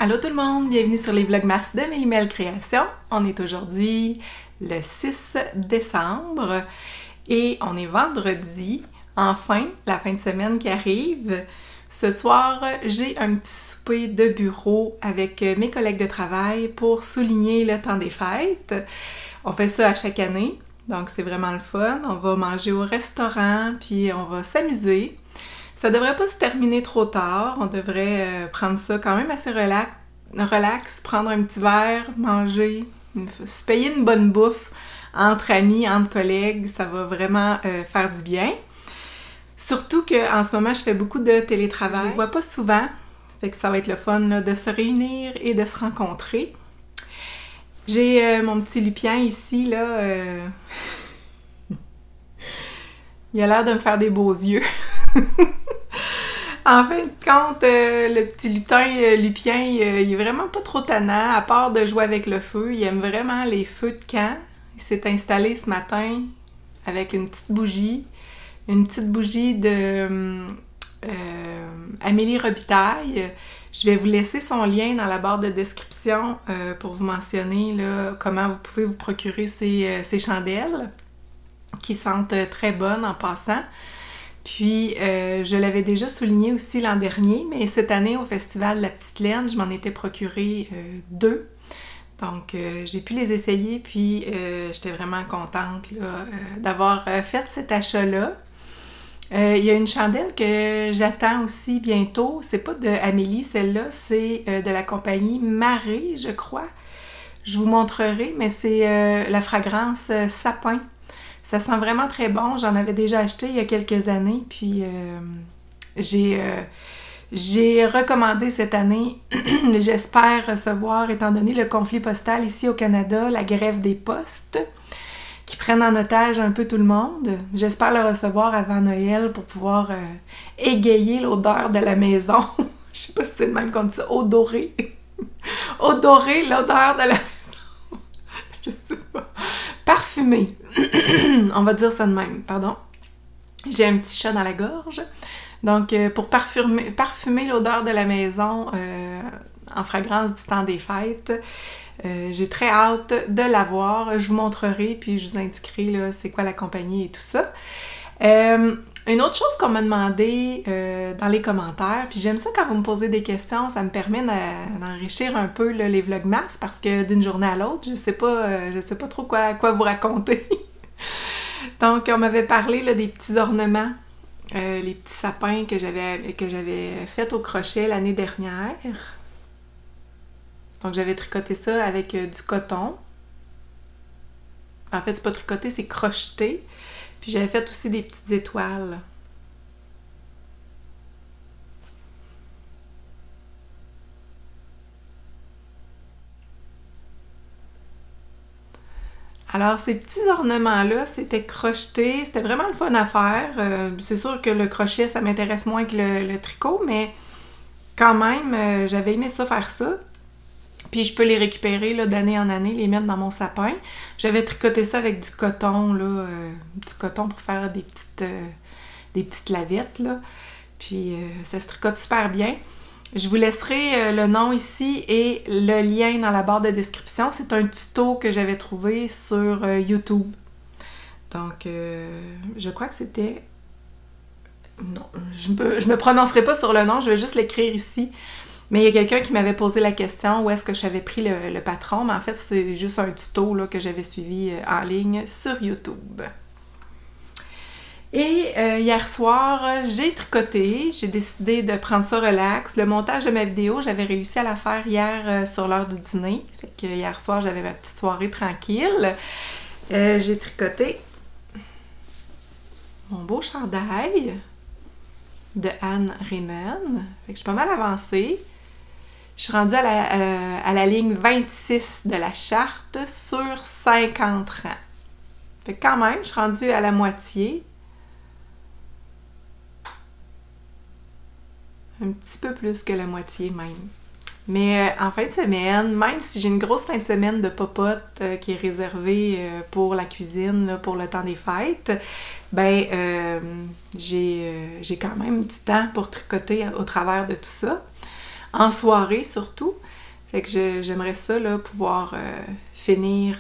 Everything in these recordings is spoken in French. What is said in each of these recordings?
Allô tout le monde, bienvenue sur les Vlogmas de Mélimel Création. On est aujourd'hui le 6 décembre et on est vendredi, enfin, la fin de semaine qui arrive. Ce soir, j'ai un petit souper de bureau avec mes collègues de travail pour souligner le temps des fêtes. On fait ça à chaque année, donc c'est vraiment le fun. On va manger au restaurant, puis on va s'amuser. Ça devrait pas se terminer trop tard, on devrait prendre ça quand même assez relax, prendre un petit verre, manger, se payer une bonne bouffe entre amis, entre collègues, ça va vraiment faire du bien. Surtout qu'en ce moment, je fais beaucoup de télétravail, je ne vois pas souvent, fait que ça va être le fun là, de se réunir et de se rencontrer. J'ai mon petit Lupien ici, là, il a l'air de me faire des beaux yeux. En fin de compte, le petit Lupien, il est vraiment pas trop tannant, à part de jouer avec le feu. Il aime vraiment les feux de camp. Il s'est installé ce matin avec une petite bougie de Amélie Robitaille. Je vais vous laisser son lien dans la barre de description pour vous mentionner là, comment vous pouvez vous procurer ces chandelles qui sentent très bonnes en passant. Puis, je l'avais déjà souligné aussi l'an dernier, mais cette année, au Festival de la Petite Laine, je m'en étais procuré 2. Donc, j'ai pu les essayer, puis j'étais vraiment contente d'avoir fait cet achat-là. Il y a une chandelle que j'attends aussi bientôt. C'est pas de Amélie, celle-là, c'est de la compagnie Marée, je crois. Je vous montrerai, mais c'est la fragrance sapin. Ça sent vraiment très bon. J'en avais déjà acheté il y a quelques années, puis j'ai recommandé cette année. J'espère recevoir, étant donné le conflit postal ici au Canada, la grève des postes, qui prennent en otage un peu tout le monde. J'espère le recevoir avant Noël pour pouvoir égayer l'odeur de la maison. Je sais pas si c'est le même qu'on dit ça, odorer. Odorer l'odeur de la maison. Je sais pas. Parfumer. On va dire ça de même, pardon. J'ai un petit chat dans la gorge. Donc, pour parfumer l'odeur de la maison en fragrance du temps des fêtes, j'ai très hâte de l'avoir. Je vous montrerai, puis je vous indiquerai c'est quoi la compagnie et tout ça. Une autre chose qu'on m'a demandé dans les commentaires, puis j'aime ça quand vous me posez des questions, ça me permet d'enrichir un peu là, les vlogmas, parce que d'une journée à l'autre, je sais pas trop quoi vous raconter. Donc, on m'avait parlé là, des petits ornements, les petits sapins que j'avais fait au crochet l'année dernière. Donc, j'avais tricoté ça avec du coton. En fait, c'est pas tricoté, c'est crocheté. Puis j'avais fait aussi des petites étoiles. Alors, ces petits ornements-là, c'était crocheté. C'était vraiment le fun à faire. C'est sûr que le crochet, ça m'intéresse moins que le tricot, mais quand même, j'avais aimé ça faire ça. Puis je peux les récupérer d'année en année, les mettre dans mon sapin. J'avais tricoté ça avec du coton, du coton pour faire des petites lavettes, là. Puis ça se tricote super bien. Je vous laisserai le nom ici et le lien dans la barre de description. C'est un tuto que j'avais trouvé sur YouTube. Donc, je crois que c'était... Non, je me prononcerai pas sur le nom, je vais juste l'écrire ici. Mais il y a quelqu'un qui m'avait posé la question où est-ce que j'avais pris le patron, mais en fait, c'est juste un tuto là, que j'avais suivi en ligne sur YouTube. Et hier soir, j'ai tricoté, j'ai décidé de prendre ça relax. Le montage de ma vidéo, j'avais réussi à la faire hier sur l'heure du dîner. Fait que hier soir, j'avais ma petite soirée tranquille. J'ai tricoté mon beau chandail de Anne Raymond. Fait que je suis pas mal avancée. Je suis rendue à la ligne 26 de la charte sur 50 rangs. Fait que quand même, je suis rendue à la moitié. Un petit peu plus que la moitié même. Mais en fin de semaine, même si j'ai une grosse fin de semaine de popote qui est réservée pour la cuisine, là, pour le temps des fêtes, ben j'ai quand même du temps pour tricoter au travers de tout ça. en soirée surtout. Fait que j'aimerais ça, là, pouvoir finir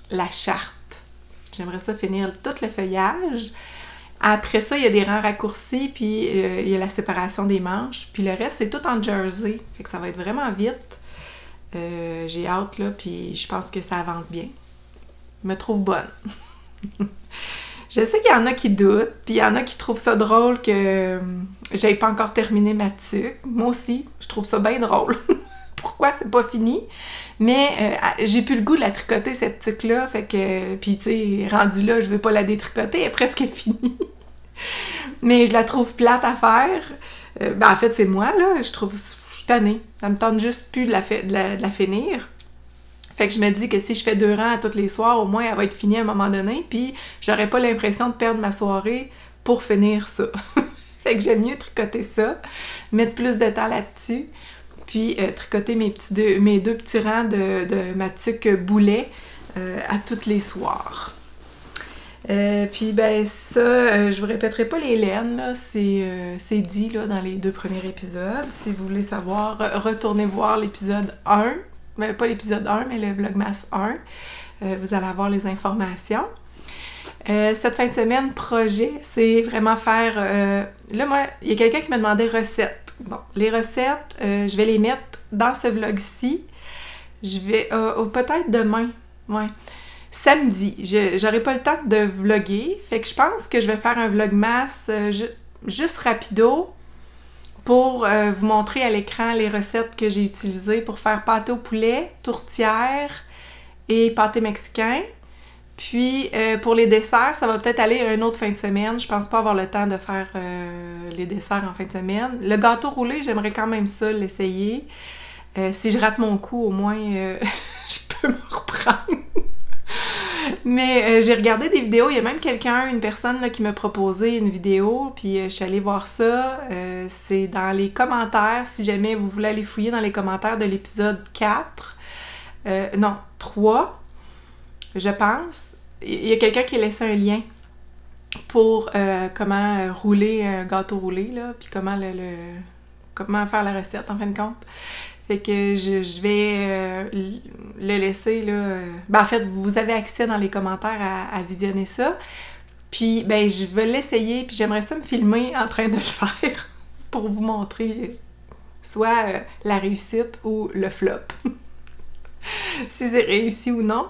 la charte. J'aimerais ça finir tout le feuillage. Après ça, il y a des rangs raccourcis, puis il y a la séparation des manches. Puis le reste, c'est tout en jersey. Fait que ça va être vraiment vite. J'ai hâte, là, puis je pense que ça avance bien. Je me trouve bonne. Je sais qu'il y en a qui doutent, puis il y en a qui trouvent ça drôle que j'aie pas encore terminé ma tuque. Moi aussi, je trouve ça bien drôle. Pourquoi c'est pas fini? Mais j'ai plus le goût de la tricoter, cette tuque-là, fait que... Puis, tu sais, rendue là, je veux pas la détricoter, elle est presque finie. Mais je la trouve plate à faire. Ben, en fait, c'est moi, là, je suis tannée. Ça me tente juste plus de la finir. Fait que je me dis que si je fais 2 rangs à tous les soirs, au moins, elle va être finie à un moment donné, puis j'aurais pas l'impression de perdre ma soirée pour finir ça. Fait que j'aime mieux tricoter ça, mettre plus de temps là-dessus, puis tricoter mes deux petits rangs de ma tuque boulet à tous les soirs. Puis ben ça, je vous répéterai pas les laines, là, c'est dit là, dans les 2 premiers épisodes. Si vous voulez savoir, retournez voir l'épisode 1, mais pas l'épisode 1, mais le Vlogmas 1. Vous allez avoir les informations. Cette fin de semaine, projet, c'est vraiment faire... là, moi, il y a quelqu'un qui m'a demandé recettes. Bon, les recettes, je vais les mettre dans ce vlog-ci. Je vais... peut-être demain. Ouais. Samedi. J'aurai pas le temps de vlogger. Fait que je pense que je vais faire un vlogmas juste rapido pour vous montrer à l'écran les recettes que j'ai utilisées pour faire pâté au poulet, tourtière et pâté mexicain. Puis, pour les desserts, ça va peut-être aller une autre fin de semaine. Je pense pas avoir le temps de faire les desserts en fin de semaine. Le gâteau roulé, j'aimerais quand même ça, l'essayer. Si je rate mon coup, au moins, je peux me reprendre. Mais j'ai regardé des vidéos. Il y a même une personne là, qui m'a proposé une vidéo. Puis, je suis allée voir ça. C'est dans les commentaires. Si jamais vous voulez aller fouiller dans les commentaires de l'épisode 4. Non, 3. Je pense. Il y a quelqu'un qui a laissé un lien pour comment rouler un gâteau roulé, là, puis comment faire la recette, en fin de compte. Fait que je vais le laisser, là... Ben, en fait, vous avez accès dans les commentaires à visionner ça. Puis, ben, je vais l'essayer, puis j'aimerais ça me filmer en train de le faire pour vous montrer soit la réussite ou le flop. Si c'est réussi ou non.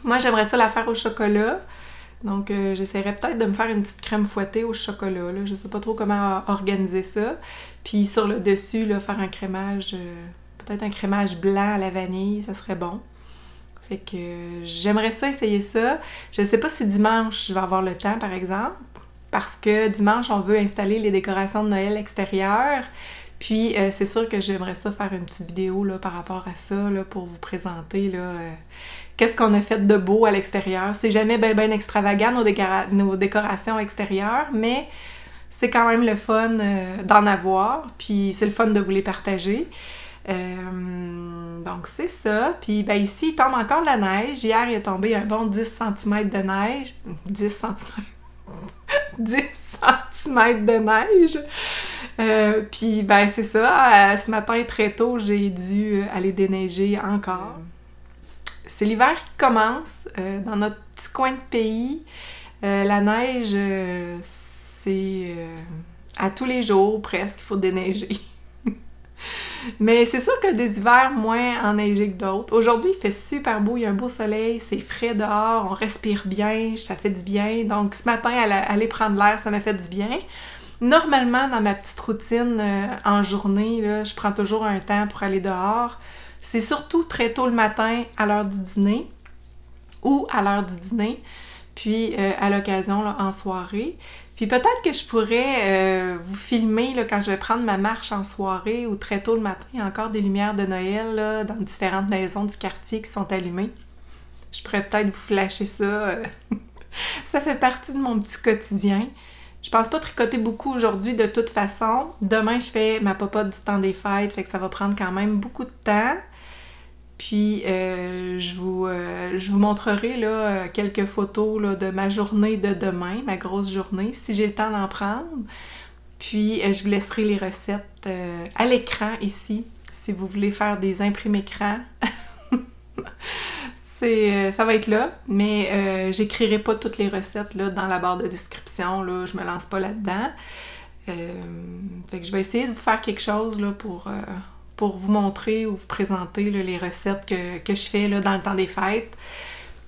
Moi, j'aimerais ça la faire au chocolat. Donc, j'essaierais peut-être de me faire une petite crème fouettée au chocolat. Là. Je sais pas trop comment organiser ça. Puis sur le dessus, là, faire un crémage, peut-être un crémage blanc à la vanille, ça serait bon. Fait que j'aimerais ça essayer ça. Je sais pas si dimanche, je vais avoir le temps, par exemple. Parce que dimanche, on veut installer les décorations de Noël extérieures. Puis, c'est sûr que j'aimerais ça faire une petite vidéo là, par rapport à ça, là, pour vous présenter là, qu'est-ce qu'on a fait de beau à l'extérieur. C'est jamais ben extravagant nos décorations extérieures, mais c'est quand même le fun d'en avoir, puis c'est le fun de vous les partager. Donc, c'est ça. Puis, ben ici, il tombe encore de la neige. Hier, il est tombé un bon 10 cm de neige. 10 cm? 10 cm de neige! Puis, ben, c'est ça. Ce matin, très tôt, j'ai dû aller déneiger encore. C'est l'hiver qui commence. Dans notre petit coin de pays, la neige, c'est à tous les jours, presque, il faut déneiger. Mais c'est sûr que des hivers moins enneigés que d'autres. Aujourd'hui, il fait super beau, il y a un beau soleil, c'est frais dehors, on respire bien, ça fait du bien. Donc, ce matin, aller prendre l'air, ça m'a fait du bien. Normalement, dans ma petite routine en journée, là, je prends toujours un temps pour aller dehors. C'est surtout très tôt le matin à l'heure du dîner ou à l'heure du dîner, puis à l'occasion en soirée. Puis peut-être que je pourrais vous filmer là, quand je vais prendre ma marche en soirée ou très tôt le matin. Il y a encore des lumières de Noël là, dans différentes maisons du quartier qui sont allumées. Je pourrais peut-être vous flasher ça. Ça fait partie de mon petit quotidien. Je pense pas tricoter beaucoup aujourd'hui de toute façon. Demain, je fais ma popote du temps des fêtes, fait que ça va prendre quand même beaucoup de temps. Puis, je vous montrerai là, quelques photos là, de ma journée de demain, ma grosse journée, si j'ai le temps d'en prendre. Puis, je vous laisserai les recettes à l'écran ici, si vous voulez faire des imprimés écrans. Ça va être là, mais j'écrirai pas toutes les recettes là, dans la barre de description, là, je me lance pas là-dedans. Fait que je vais essayer de vous faire quelque chose là, pour vous montrer ou vous présenter là, les recettes que je fais là, dans le temps des fêtes.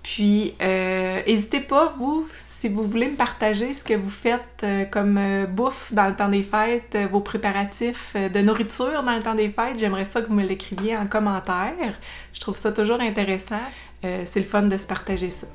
Puis, n'hésitez pas, vous, si vous voulez me partager ce que vous faites comme bouffe dans le temps des fêtes, vos préparatifs de nourriture dans le temps des fêtes, j'aimerais ça que vous me l'écriviez en commentaire. Je trouve ça toujours intéressant. C'est le fun de se partager ça.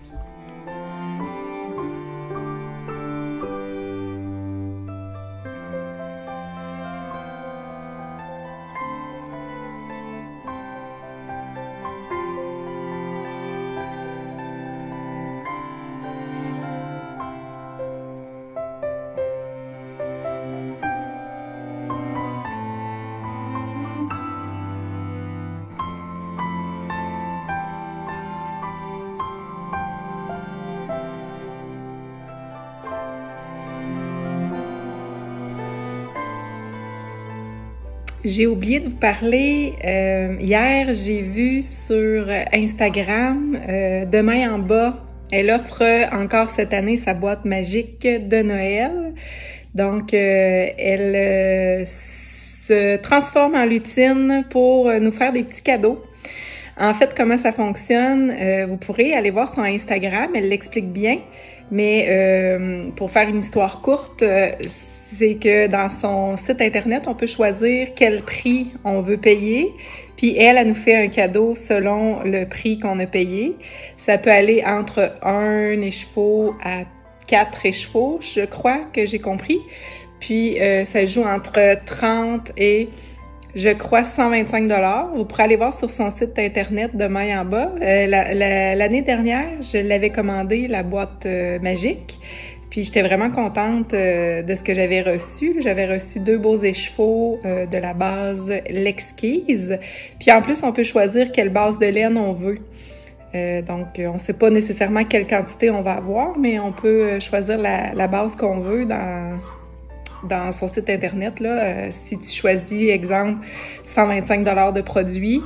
J'ai oublié de vous parler, hier j'ai vu sur Instagram, Demain en bas, elle offre encore cette année sa boîte magique de Noël. Donc elle se transforme en lutine pour nous faire des petits cadeaux. En fait, comment ça fonctionne, vous pourrez aller voir son Instagram, elle l'explique bien, mais pour faire une histoire courte, c'est que dans son site internet, on peut choisir quel prix on veut payer, puis elle nous fait un cadeau selon le prix qu'on a payé. Ça peut aller entre 1 écheveau à 4 écheveaux, je crois que j'ai compris. Puis ça joue entre 30 et, je crois, 125 $. Vous pourrez aller voir sur son site internet Demain en bas. L'année dernière, je l'avais commandé, la boîte magique. Puis j'étais vraiment contente de ce que j'avais reçu. J'avais reçu 2 beaux écheveaux de la base L'Exquise. Puis en plus, on peut choisir quelle base de laine on veut. Donc, on ne sait pas nécessairement quelle quantité on va avoir, mais on peut choisir la base qu'on veut dans son site internet. Là. Si tu choisis, exemple, 125 $ de produits,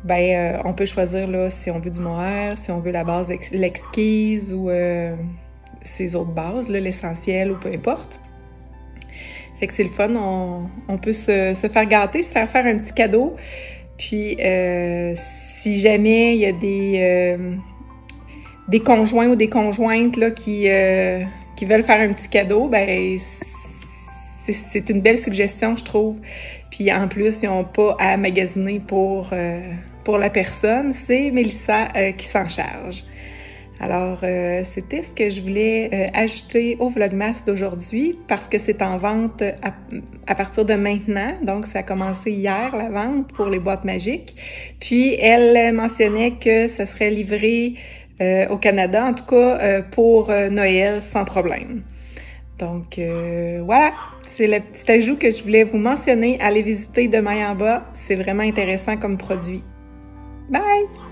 ben on peut choisir là, si on veut du mohair, si on veut la base L'Exquise ou ces autres bases, l'essentiel ou peu importe. Fait que c'est le fun, on peut se faire gâter, se faire un petit cadeau. Puis, si jamais il y a des conjoints ou des conjointes là, qui veulent faire un petit cadeau, ben c'est une belle suggestion, je trouve. Puis en plus, ils n'ont pas à magasiner pour la personne. C'est Mélissa qui s'en charge. Alors, c'était ce que je voulais ajouter au Vlogmas d'aujourd'hui parce que c'est en vente à partir de maintenant. Donc, ça a commencé hier, la vente pour les boîtes magiques. Puis, elle mentionnait que ça serait livré au Canada, en tout cas pour Noël, sans problème. Donc, voilà, c'est le petit ajout que je voulais vous mentionner. Allez visiter Demain en bas, c'est vraiment intéressant comme produit. Bye!